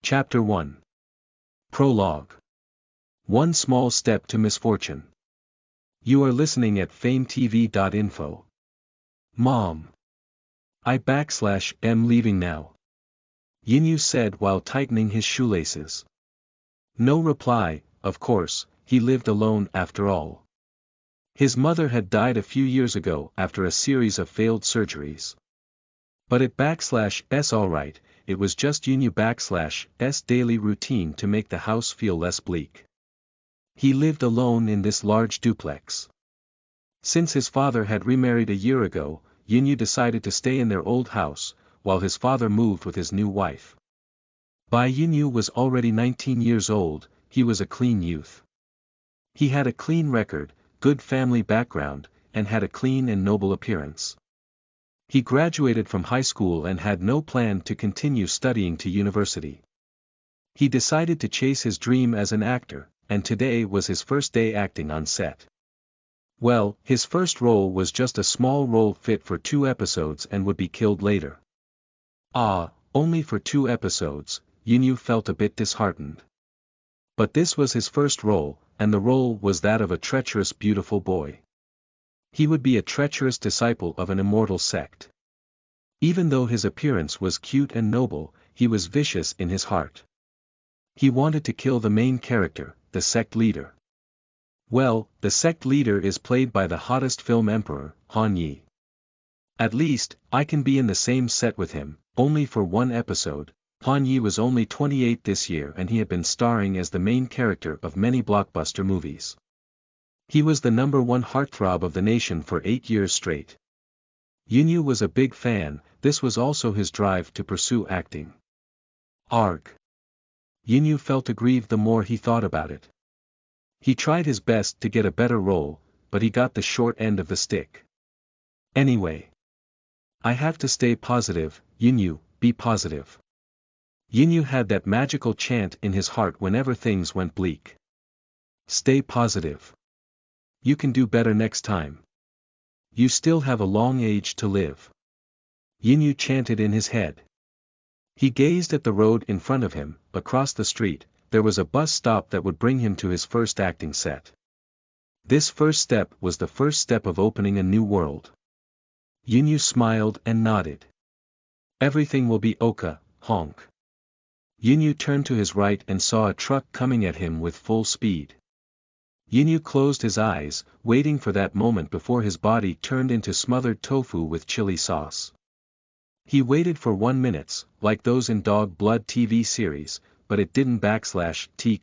Chapter 1. Prologue. One small step to misfortune. You are listening at famvetv.info. Mom. I'm leaving now. Yinyu said while tightening his shoelaces. No reply, of course, he lived alone after all. His mother had died a few years ago after a series of failed surgeries. But at alright, it was just Yinyu daily routine to make the house feel less bleak. He lived alone in this large duplex. Since his father had remarried a year ago, Yinyu decided to stay in their old house, while his father moved with his new wife. Yinyu was already 19 years old, he was a clean youth. He had a clean record, good family background, and had a clean and noble appearance. He graduated from high school and had no plan to continue studying to university. He decided to chase his dream as an actor, and today was his first day acting on set. Well, his first role was just a small role fit for 2 episodes and would be killed later. Only for 2 episodes, Yinyu felt a bit disheartened. But this was his first role, and the role was that of a treacherous beautiful boy. He would be a treacherous disciple of an immortal sect. Even though his appearance was cute and noble, he was vicious in his heart. He wanted to kill the main character, the sect leader. Well, the sect leader is played by the hottest film emperor, Han Yi. At least, I can be in the same set with him, only for 1 episode. Han Yi was only 28 this year and he had been starring as the main character of many blockbuster movies. He was the #1 heartthrob of the nation for 8 years straight. Yinyu was a big fan, this was also his drive to pursue acting. Arg. Yinyu felt aggrieved the more he thought about it. He tried his best to get a better role, but he got the short end of the stick. Anyway. I have to stay positive, Yinyu, be positive. Yinyu had that magical chant in his heart whenever things went bleak. Stay positive. You can do better next time. You still have a long age to live. Yinyu chanted in his head. He gazed at the road in front of him. Across the street, there was a bus stop that would bring him to his first acting set. This first step was the first step of opening a new world. Yinyu smiled and nodded. Everything will be okay, honk. Yinyu turned to his right and saw a truck coming at him with full speed. Yinyu closed his eyes, waiting for that moment before his body turned into smothered tofu with chili sauce. He waited for 1 minute, like those in Dog Blood TV series, but it didn't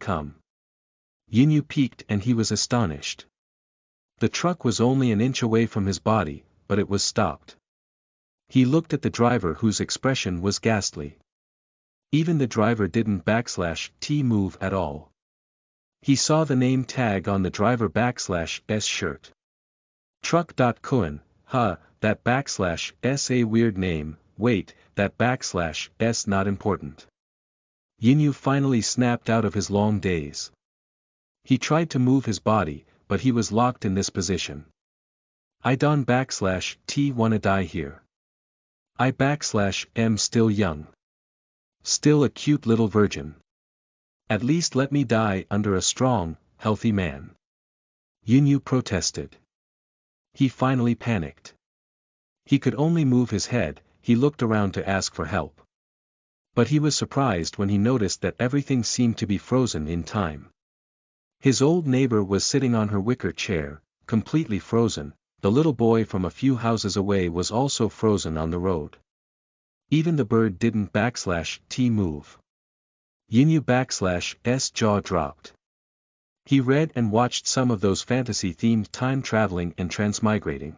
come. Yinyu peeked and he was astonished. The truck was only an inch away from his body, but it was stopped. He looked at the driver whose expression was ghastly. Even the driver didn't move at all. He saw the name tag on the driver /S shirt. Truck.Cohen, that /S a weird name, wait, that /S not important. Yinyu finally snapped out of his long daze. He tried to move his body, but he was locked in this position. I don't wanna die here. I'm still young. Still a cute little virgin. At least let me die under a strong, healthy man. Yinyu protested. He finally panicked. He could only move his head, he looked around to ask for help. But he was surprised when he noticed that everything seemed to be frozen in time. His old neighbor was sitting on her wicker chair, completely frozen, the little boy from a few houses away was also frozen on the road. Even the bird didn't move. Yinyu jaw dropped. He read and watched some of those fantasy-themed time traveling and transmigrating.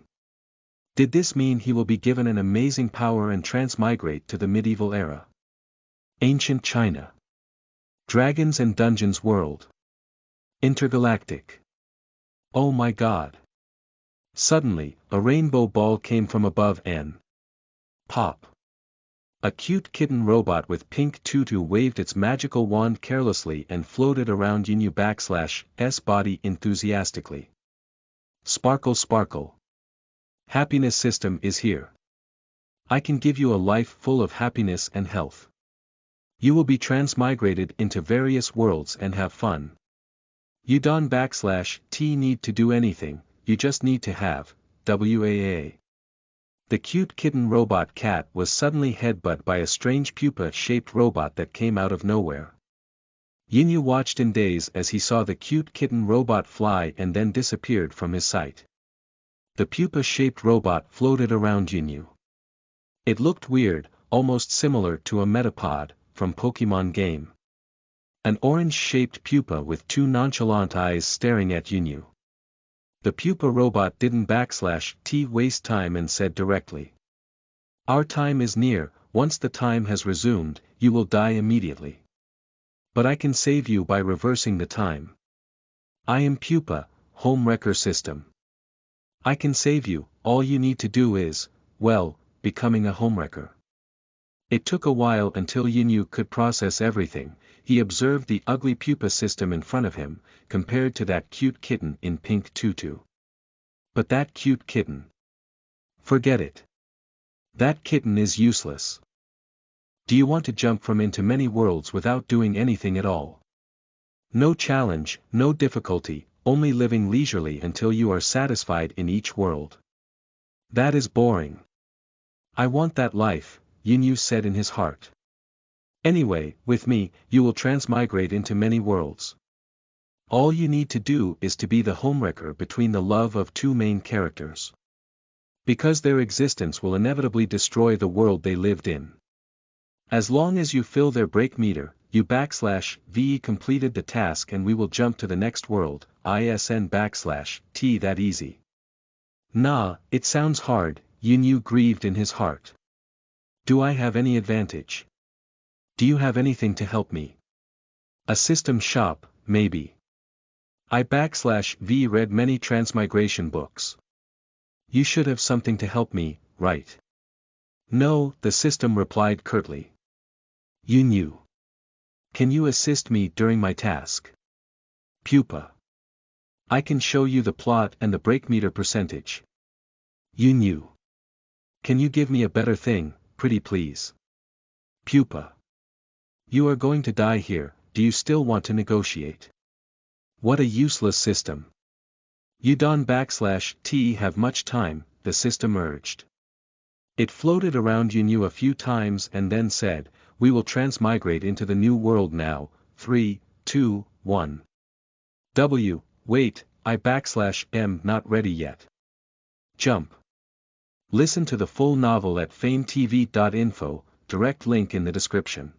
Did this mean he will be given an amazing power and transmigrate to the medieval era? Ancient China. Dragons and Dungeons world. Intergalactic. Oh my god. Suddenly, a rainbow ball came from above and pop. A cute kitten robot with pink tutu waved its magical wand carelessly and floated around Yinyu body enthusiastically. Sparkle sparkle. Happiness system is here. I can give you a life full of happiness and health. You will be transmigrated into various worlds and have fun. You don't /t need to do anything, you just need to have, WAA. The cute kitten robot cat was suddenly headbutted by a strange pupa-shaped robot that came out of nowhere. Yinyu watched in daze as he saw the cute kitten robot fly and then disappeared from his sight. The pupa-shaped robot floated around Yinyu. It looked weird, almost similar to a Metapod from Pokemon game. An orange-shaped pupa with two nonchalant eyes staring at Yinyu. The pupa robot didn't /t waste time and said directly. Our time is near, once the time has resumed, you will die immediately. But I can save you by reversing the time. I am Pupa, Homewrecker system. I can save you, all you need to do is, well, becoming a homewrecker. It took a while until Yinyu could process everything. He observed the ugly pupa system in front of him, compared to that cute kitten in pink tutu. But that cute kitten. Forget it. That kitten is useless. Do you want to jump from into many worlds without doing anything at all? No challenge, no difficulty, only living leisurely until you are satisfied in each world. That is boring. I want that life, Yinyu said in his heart. Anyway, with me, you will transmigrate into many worlds. All you need to do is to be the homewrecker between the love of two main characters. Because their existence will inevitably destroy the world they lived in. As long as you fill their break meter, you /v completed the task and we will jump to the next world, ISN /t that easy. Nah, it sounds hard, Yinyu grieved in his heart. Do I have any advantage? Do you have anything to help me? A system shop, maybe. I /v read many transmigration books. You should have something to help me, right? No, the system replied curtly. Yinyu. Can you assist me during my task? Pupa. I can show you the plot and the break meter percentage. Yinyu. Can you give me a better thing, pretty please? Pupa. You are going to die here, do you still want to negotiate? What a useless system. You don't /t have much time, the system urged. It floated around Yinyu a few times and then said, we will transmigrate into the new world now, 3, 2, 1. Wait, I /m not ready yet. Jump. Listen to the full novel at famvetv.info, direct link in the description.